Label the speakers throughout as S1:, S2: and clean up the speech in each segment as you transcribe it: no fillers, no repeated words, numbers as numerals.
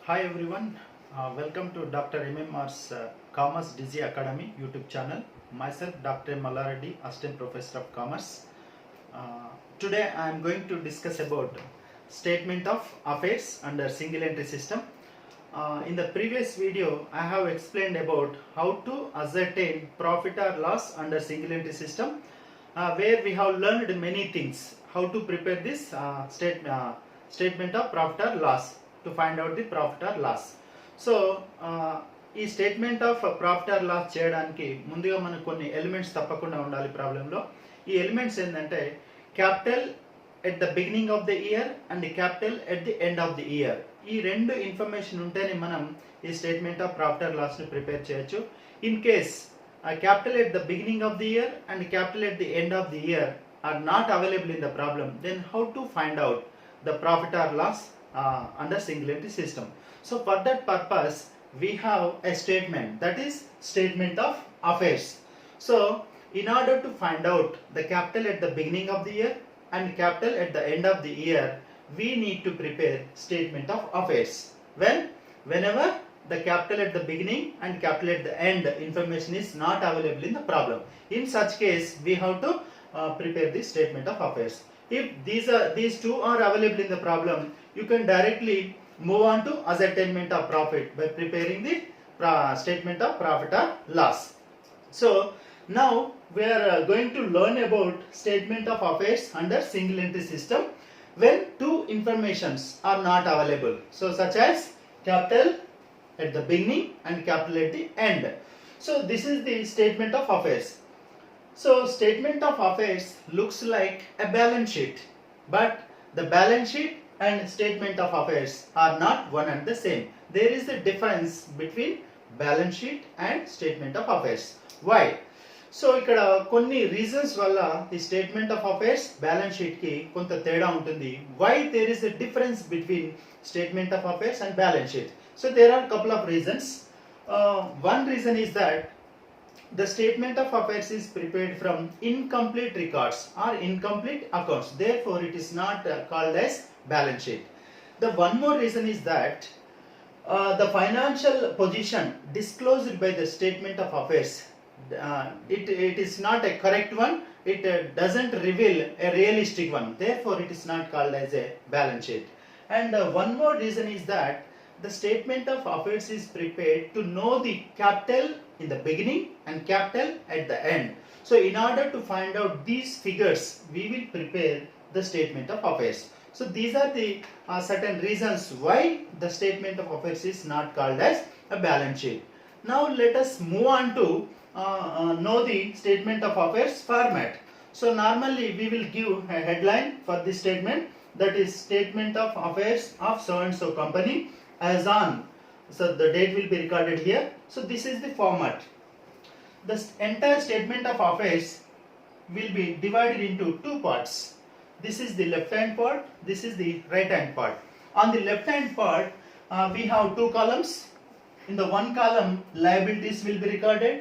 S1: Hi everyone, welcome to Dr.M.Malla's Commerce Dizzy Academy YouTube channel. Myself Dr.M.Malla Reddy, Assistant Professor of Commerce. Today I am going to discuss about statement of affairs under single entry system. In the previous video I have explained about how to ascertain profit or loss under single entry system, where we have learned many things. How to prepare this statement of profit or loss, to find out the profit or loss. So ఈ statement of profit or loss చేయడానికి ముందుగా మనకు కొన్ని elements తప్పకుండా ఉండాలి ప్రాబ్లంలో. ఈ elements ఏంటంటే capital at the beginning of the year and capital at the end of the year. ఈ రెండు ఇన్ఫర్మేషన్ ఉంటేనే మనం ఈ statement of profit or loss ని ప్రిపేర్ చేయొచ్చు. In case capital at the beginning of the year and capital at the end of the year are not available in the problem, then how to find out the profit or loss under single entry system? So for that purpose we have a statement, that is statement of affairs. So in order to find out the capital at the beginning of the year and capital at the end of the year, we need to prepare statement of affairs. Whenever the capital at the beginning and capital at the end information is not available in the problem, in such case we have to prepare this statement of affairs. If these two are available in the problem, you can directly move on to ascertainment of profit by preparing the statement of profit or loss. So now we are going to learn about statement of affairs under single entry system when two informations are not available, so such as capital at the beginning and capital at the end. So this is the statement of affairs. So statement of affairs looks like a balance sheet, but the balance sheet and statement of affairs are not one and the same. There is a difference between balance sheet and statement of affairs. Why? So ఇక్కడ కొన్ని reasons వల్ల ఈ statement of affairs balance sheet కి కొంత తేడా ఉంటుంది. Why there is a difference between statement of affairs and balance sheet? So there are couple of reasons. One reason is that the statement of affairs is prepared from incomplete records or incomplete accounts, therefore it is not called as balance sheet. The one more reason is that the financial position disclosed by the statement of affairs, it is not a correct one, it doesn't reveal a realistic one, therefore it is not called as a balance sheet. And one more reason is that the statement of affairs is prepared to know the capital in the beginning and capital at the end. So in order to find out these figures, we will prepare the statement of affairs. So these are the certain reasons why the statement of affairs is not called as a balance sheet. Now let us move on to know the statement of affairs format. So normally we will give a headline for this statement, that is statement of affairs of so and so company as on, so the date will be recorded here. So this is the format. The entire statement of affairs will be divided into two parts. This is the left hand part, this is the right hand part. On the left hand part we have two columns. In the one column liabilities will be recorded,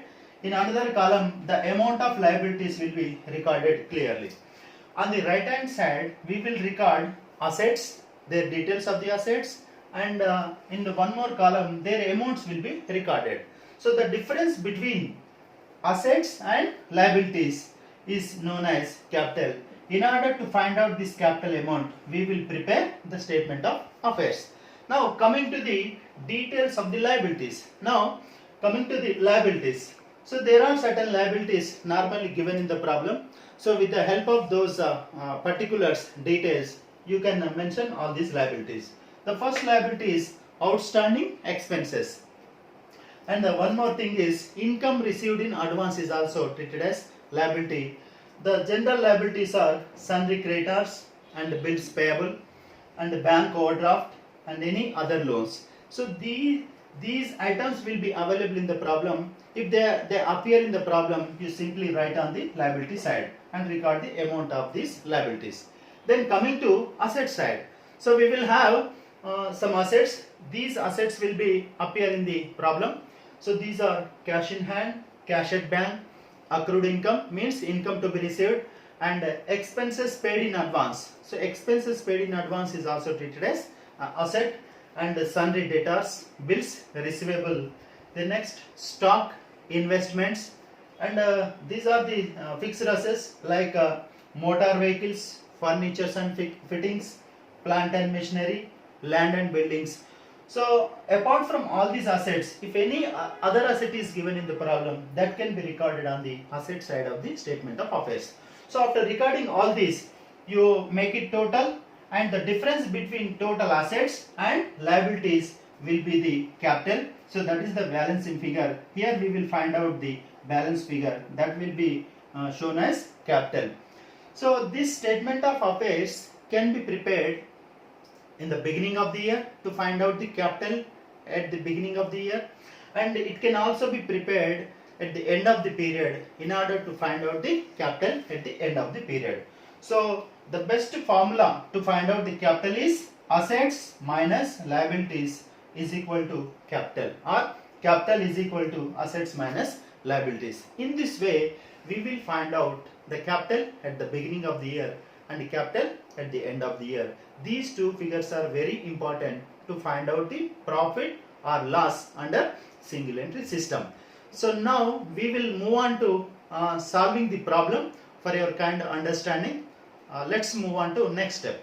S1: in another column the amount of liabilities will be recorded clearly. On the right hand side we will record assets, their details of the assets, and in the one more column their amounts will be recorded. So the difference between assets and liabilities is known as capital. In order to find out this capital amount, we will prepare the statement of affairs. Now coming to the details of the liabilities. Now coming to the liabilities, so there are certain liabilities normally given in the problem. So with the help of those particulars, details, you can mention all these liabilities. The first liability is outstanding expenses, and the one more thing is income received in advance is also treated as liability. The general liabilities are sundry creditors and bills payable and bank overdraft and any other loans. So these items will be available in the problem. If they appear in the problem, you simply write on the liability side and record the amount of these liabilities. Then coming to asset side, so we will have some assets. These assets will be appear in the problem. So these are cash in hand, cash at bank, accrued income means income to be received, and expenses paid in advance. So expenses paid in advance is also treated as asset, and sundry debtors, bills receivable. The next stock, investments, and these are the fixed assets like motor vehicles, furnitures and fittings, plant and machinery, land and buildings. So apart from all these assets, if any other asset is given in the problem, that can be recorded on the asset side of the statement of affairs. So after recording all these, you make it total, and the difference between total assets and liabilities will be the capital. So that is the balancing figure. Here we will find out the balance figure, that will be shown as capital. So this statement of affairs can be prepared in the beginning of the year to find out the capital at the beginning of the year, and it can also be prepared at the end of the period in order to find out the capital at the end of the period. So the best formula to find out the capital is assets minus liabilities is equal to capital, or capital is equal to assets minus liabilities. In this way we will find out the capital at the beginning of the year and the capital at the end of the year. These two figures are very important to find out the profit or loss under single entry system. So now we will move on to solving the problem for your kind of understanding. Let's move on to next step.